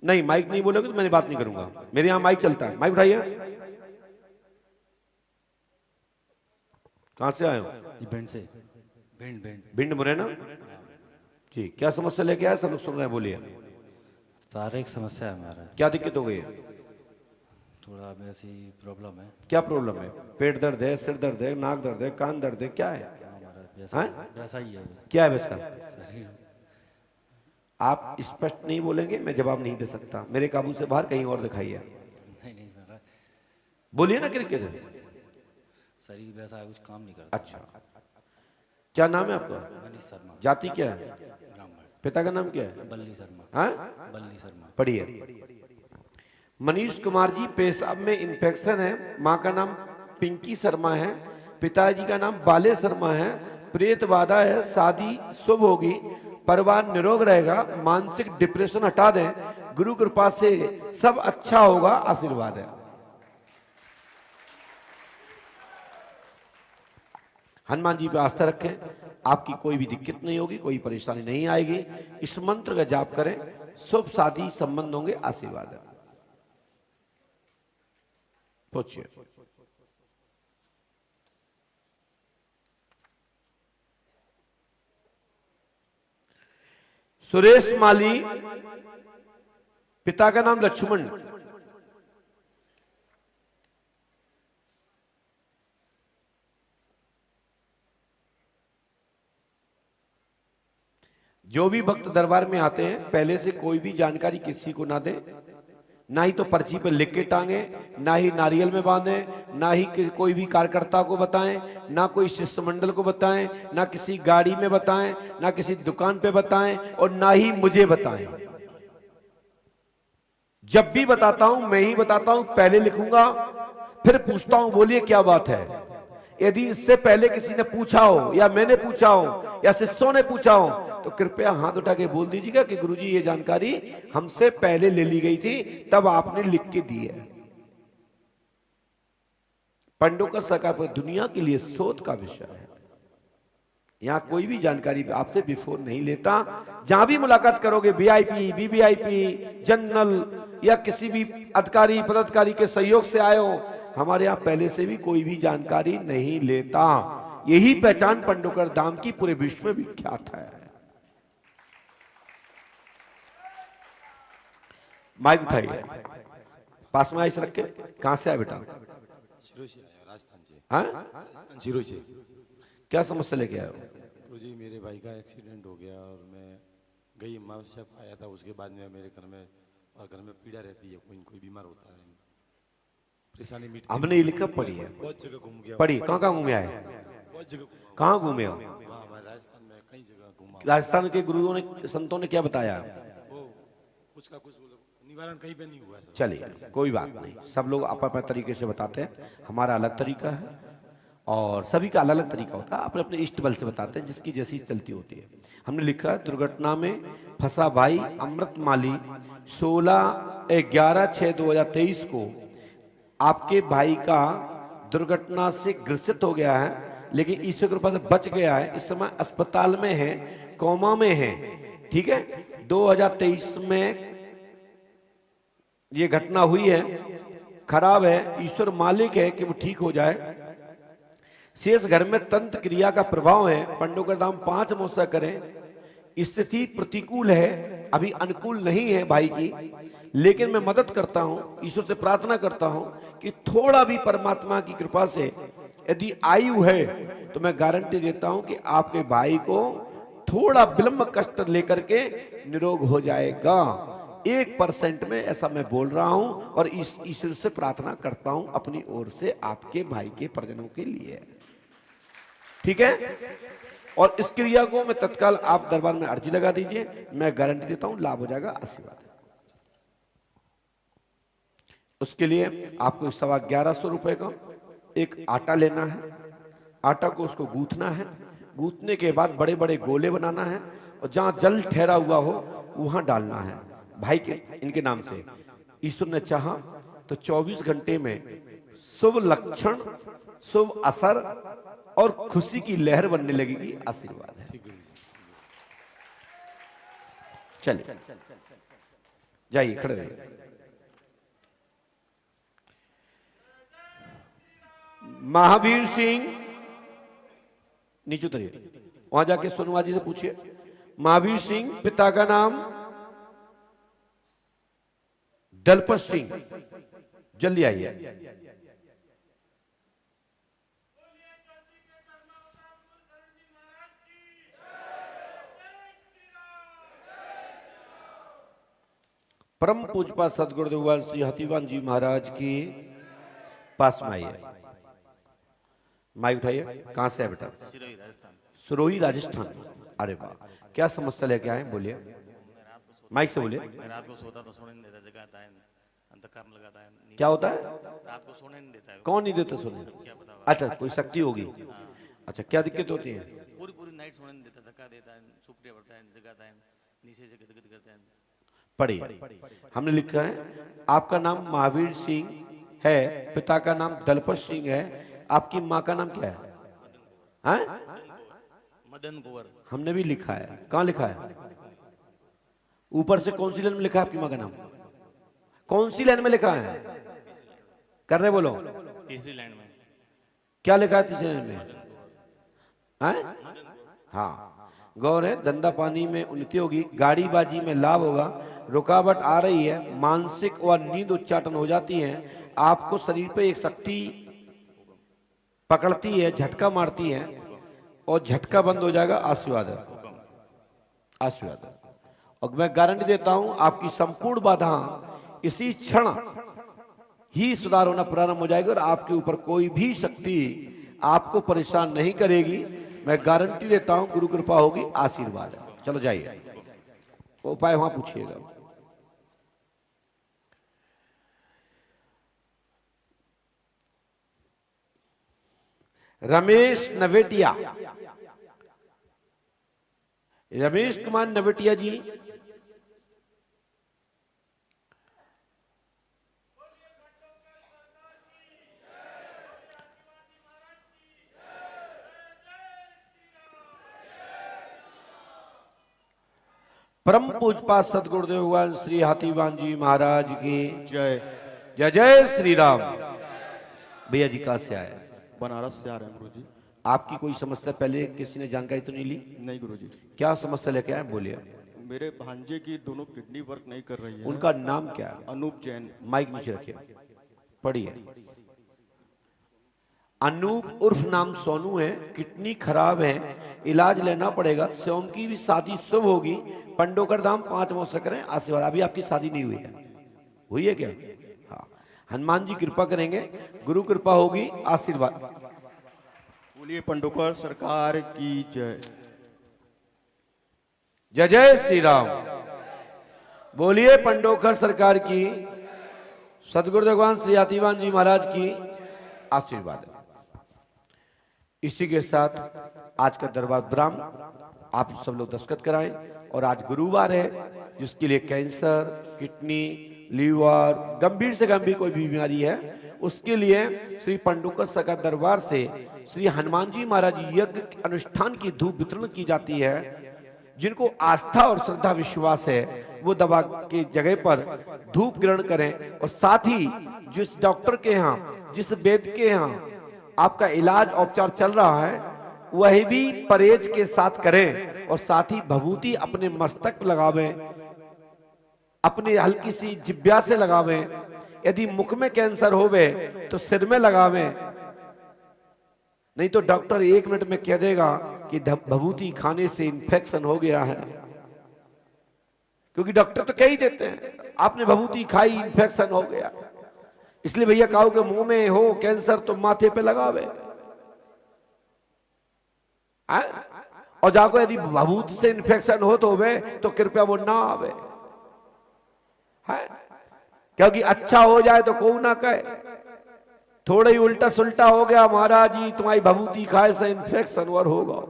नहीं, माइक नहीं बोलोगे तो मैंने बात नहीं करूंगा, मेरे यहां माइक चलता है। माइक उठाइए। कहां से आए हो? भिंड से। भिंड मुरैना जी। क्या समस्या लेके आए? सब लोग सुन रहे हैं, बोलिए। शारीरिक समस्या है हमारा। क्या दिक्कत हो गई है? थोड़ा वैसी प्रॉब्लम है। क्या प्रॉब्लम है? पेट दर्द है, सिर दर्द है, नाक दर्द है, कान दर्द है, क्या है? हमारा वैसा ही है। क्या है वैसा? शरीर। आप स्पष्ट नहीं बोलेंगे, मैं जवाब नहीं दे सकता। मेरे काबू से बाहर कहीं और दिखाइए। नहीं महाराज, बोलिए ना, क्रिकेट है। शरीर वैसा है, कुछ काम नहीं करता। अच्छा, क्या नाम है आपका? मनीष शर्मा। जाति क्या है? ब्राह्मण। पिता का नाम क्या है? बल्ली शर्मा। हाँ, बल्ली शर्मा। पढ़िए। मनीष कुमार जी, पेशाब में इंफेक्शन है। माँ का नाम पिंकी शर्मा है, पिताजी का नाम बाले शर्मा है। प्रेत बाधा है, शादी शुभ होगी, परिवार निरोग रहेगा, मानसिक डिप्रेशन हटा दें, गुरु कृपा से सब अच्छा होगा, आशीर्वाद है। हनुमान जी पे आस्था रखें, आपकी कोई भी दिक्कत नहीं होगी, कोई परेशानी नहीं आएगी। इस मंत्र का जाप करें, शुभ शादी संबंध होंगे, आशीर्वाद है। पूछिए। सुरेश माली, पिता का नाम लक्ष्मण। जो भी भक्त दरबार में आते हैं, पहले से कोई भी जानकारी किसी को ना दें, ना ही तो पर्ची पर लिख के टांगे, ना ही नारियल में बांधे, ना ही कोई भी कार्यकर्ता को बताएं, ना कोई शिष्टमंडल को बताएं, ना किसी गाड़ी में बताएं, ना किसी दुकान पे बताएं, और ना ही मुझे बताएं। जब भी बताता हूं, मैं ही बताता हूं, पहले लिखूंगा, फिर पूछता हूं, बोलिए क्या बात है। यदि इससे पहले किसी ने पूछा हो, या मैंने पूछा हो, या शिष्यों ने पूछा हो, तो कृपया हाथ उठा के बोल दीजिएगा कि गुरुजी ये जानकारी हमसे पहले ले ली गई थी, तब आपने लिख के दी है। पंडोकर सरकार पर दुनिया के लिए शोध का विषय है। यहां कोई भी जानकारी आपसे बिफोर नहीं लेता। जहां भी मुलाकात करोगे, वीआईपी, वीवीआईपी, जनरल, या किसी भी अधिकारी पदाधिकारी के सहयोग से आए हो, हमारे यहां पहले से भी कोई भी जानकारी नहीं लेता। यही पहचान पंडोकर धाम की पूरे विश्व में विख्यात है। माइक उठाइए, पास में आइस रख के। कहां से आए बेटा? राजस्थान से। हाँ, जीरो से। क्या समस्या लेके आए हो? गुरुजी, मेरे भाई का एक्सीडेंट हो गया और मैं गई अमावस्या को आया था। उसके बाद में मेरे घर में पीड़ा रहती है, कोई कोई बीमार होता है, परेशानी मिटती। हमने ये लिखा, पढ़ी है, बहुत जगह घूम गया। पढ़ी। कहां कहां घूमे आए? बहुत जगह। कहां घूमे हो? वहाँ राजस्थान में कई जगह घूमा। राजस्थान के गुरुओं ने, संतों ने क्या बताया? वो कुछ का कुछ निवारण कहीं पे नहीं हुआ। चलिए, कोई बात नहीं, सब लोग अपने अपने तरीके से बताते हैं, हमारा अलग तरीका है और सभी का अलग अलग तरीका होता है। अपने अपने इष्ट बल से बताते हैं, जिसकी जैसी चलती होती है। हमने लिखा, दुर्घटना में फंसा भाई अमृत माली 16/11/2023 को आपके भाई का दुर्घटना से ग्रसित हो गया है, लेकिन ईश्वर कृपा से बच गया है। इस समय अस्पताल में है, कोमा में है। ठीक है, 2023 में ये घटना हुई है, खराब है। ईश्वर मालिक है कि वो ठीक हो जाए। शेष घर में तंत्र क्रिया का प्रभाव है। पंडोकर धाम 5 अमावस्या करें। स्थिति प्रतिकूल है, अभी अनुकूल नहीं है भाई की, लेकिन मैं मदद करता हूं, ईश्वर से प्रार्थना करता हूं कि थोड़ा भी परमात्मा की कृपा से यदि आयु है तो मैं गारंटी देता हूं कि आपके भाई को थोड़ा विलंब कष्ट लेकर के निरोग हो जाएगा। 1% में ऐसा मैं बोल रहा हूं और ईश्वर से प्रार्थना करता हूं अपनी ओर से आपके भाई के परिजनों के लिए। ठीक है, और इस क्रिया को मैं तत्काल आप दरबार में अर्जी लगा दीजिए, मैं गारंटी देता हूं लाभ हो जाएगा, आशीर्वाद है। उसके लिए आपको 1150 रुपए का एक आटा लेना है, आटा को उसको गूंथना है, गूंथने के बाद बड़े बड़े गोले बनाना है और जहां जल ठहरा हुआ हो वहां डालना है भाई के इनके नाम से। ईश्वर ने चाहा तो 24 घंटे में शुभ लक्षण, शुभ असर और खुशी की लहर बनने लगेगी, आशीर्वाद है। चलिए जाइए, खड़े रहिए। महावीर सिंह नीचे उतरिए, वहां जाके सोनवा जी से पूछिए। महावीर सिंह, पिता का नाम दलपत सिंह, जल्दी आइए। परम पूजपा सदगुरुदेव श्री हतिवान जी महाराज की पास में आइए। माइक उठाइए। कहां से है बेटा? सिरोही राजस्थान। सिरोही राजस्थान। अरे वाह, क्या समस्या लेके आए, बोलिए, माइक से बोलिए। मैं रात को सोता तो सोने नहीं देता, जगाता है, अंधकार में लगाता है। क्या होता है? रात को सोने नहीं देता है। कौन नहीं देता सोने? क्या पता। अच्छा, कोई शक्ति होगी। अच्छा, क्या दिक्कत होती है? पूरी पूरी नाइट सोने नहीं देता, धक्का देता है, सुपड़े बढ़ता है, जगाता है, नीचे से गदगद करता है। पढ़िए, हमने लिखा है आपका नाम महावीर सिंह है, पिता का नाम दलपत सिंह है, आपकी माँ का नाम क्या है? हैं? मदन कुंवर। हमने भी लिखा है। कहाँ लिखा है? ऊपर से कौन सी लाइन में लिखा है आपकी माँ का नाम? कौन सी लाइन में लिखा है? कर रहे बोलो। तीसरी लाइन में। क्या लिखा है तीसरी लाइन में? हैं? हाँ, गौर है, धंधा पानी में उन्नति होगी, गाड़ी बाजी में लाभ होगा, रुकावट आ रही है, मानसिक और नींद उच्चाटन हो जाती है, आपको शरीर पे एक शक्ति पकड़ती है, झटका मारती है और झटका बंद हो जाएगा, आशीर्वाद है, आशीर्वाद है। और मैं गारंटी देता हूं आपकी संपूर्ण बाधा इसी क्षण ही सुधार होना प्रारंभ हो जाएगी और आपके ऊपर कोई भी शक्ति आपको परेशान नहीं करेगी। मैं गारंटी देता हूं, गुरु कृपा होगी, आशीर्वाद है। चलो जाइए, उपाय वहां पूछिएगा। रमेश नवेटिया, रमेश कुमार नवेटिया जी, परम पूजपा सदगुरुदेव भगवान श्री हाथीवान जी महाराज की जय। जय। जय श्री राम। भैया जी कहां से आए? बनारस से आ रहे हैं गुरुजी। आपकी कोई समस्या पहले किसी ने जानकारी तो नहीं ली? नहीं गुरुजी। क्या समस्या लेके आए, बोलिए। मेरे भांजे की दोनों किडनी वर्क नहीं कर रही है। उनका नाम क्या है? अनूप जैन। माइक नीचे रखिए, पढ़िए। अनूप उर्फ नाम सोनू है, किडनी खराब है, इलाज लेना पड़ेगा। सोम की भी शादी शुभ होगी, पंडोकर धाम 5 मौसम करें, आशीर्वाद। अभी आपकी शादी नहीं हुई है, हुई है क्या? हाँ, हनुमान जी कृपा करेंगे, गुरु कृपा होगी, आशीर्वाद। बोलिए पंडोकर सरकार की जय। जय जय श्री राम। बोलिए पंडोकर सरकार की, सदगुरुदेव भगवान श्री हाथीवान जी महाराज की आशीर्वाद है। इसी के साथ आज का दरबार ब्राह्म आप सब लोग दस्तखत कराएं। और आज गुरुवार है, जिसके लिए कैंसर, किडनी, लीवर, गंभीर से गंभीर कोई बीमारी है, उसके लिए श्री पंडोकर सरकार दरबार से श्री हनुमान जी महाराज यज्ञ अनुष्ठान की धूप वितरण की जाती है। जिनको आस्था और श्रद्धा विश्वास है वो दवा की जगह पर धूप ग्रहण करें। और साथ ही जिस डॉक्टर के यहाँ, जिस वैद्य के यहाँ आपका इलाज उपचार चल रहा है, वही भी परहेज के साथ करें। और साथ ही भभूति अपने मस्तक पर लगावें, अपनी हल्की सी जिब्या से लगावें। यदि मुख में कैंसर होवे तो सिर में लगावें, नहीं तो डॉक्टर 1 मिनट में कह देगा कि भभूति खाने से इन्फेक्शन हो गया है। क्योंकि डॉक्टर तो कह ही देते हैं आपने भभूति खाई, इन्फेक्शन हो गया। इसलिए भैया कहो कि मुंह में हो कैंसर तो माथे पे लगावे, और जाको यदि भभूति से इन्फेक्शन हो तो वे तो कृपया वो ना आवे, क्योंकि अच्छा हो जाए तो कोई ना कहे थोड़ा ही उल्टा सुल्टा हो गया महाराज जी तुम्हारी भभूति खाए से इन्फेक्शन और होगा।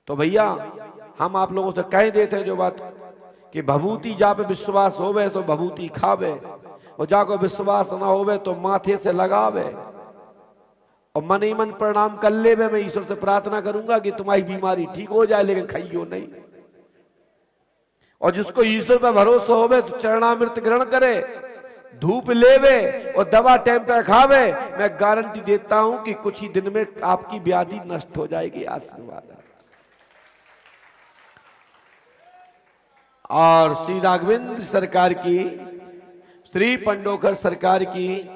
तो भैया हम आप लोगों से कह देते हैं जो बात कि भभूति जा पे विश्वास होवे तो भभूति खावे, और जाको विश्वास ना होवे तो माथे से लगावे, और मन ही मन प्रणाम कर ले। मैं ईश्वर से प्रार्थना करूंगा कि तुम्हारी बीमारी ठीक हो जाए, लेकिन खाइयो नहीं। और जिसको ईश्वर पर भरोसा होवे तो चरणामृत ग्रहण करे, धूप लेवे और दवा टाइम पे खावे। मैं गारंटी देता हूं कि कुछ ही दिन में आपकी व्याधि नष्ट हो जाएगी। आशीर्वाद। और श्री राघवेंद्र सरकार की, श्री पंडोकर सरकार की,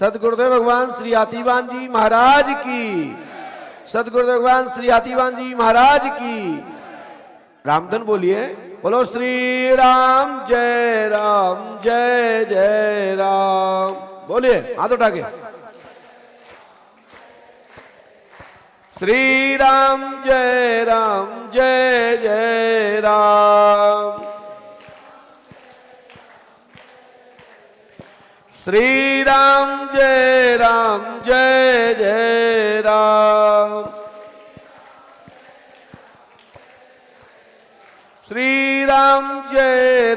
सदगुरुदेव भगवान श्री हाथीवान जी महाराज की, सदगुरुदेव भगवान श्री हाथीवान जी महाराज की रामधन बोलिए। बोलो श्री राम जय जय राम। बोलिए हाथ उठा के। श्री राम जय जय राम। श्री राम जय जय राम। श्री राम जय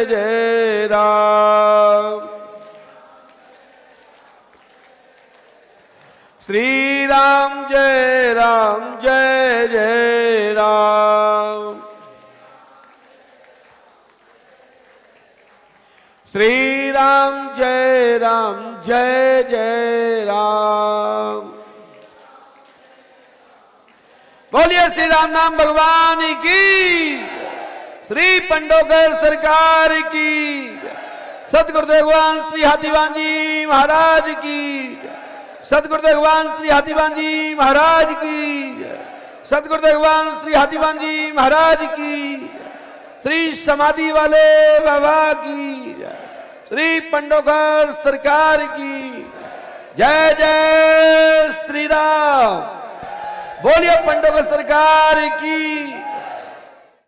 जय राम। श्री राम जय जय राम। श्री राम जय जय राम। बोलिए श्री राम नाम भगवान की, श्री पंडोकर सरकार की, सदगुरुदेव भगवान श्री हाथीवान जी महाराज की, सदगुरुदेव भगवान श्री हाथीवान जी महाराज की, सदगुरुदेव भगवान श्री हाथीवान जी महाराज की, श्री समाधि वाले बाबा की, श्री पंडोकर सरकार की जय जय श्री राम। बोलिए पंडोकर सरकार की।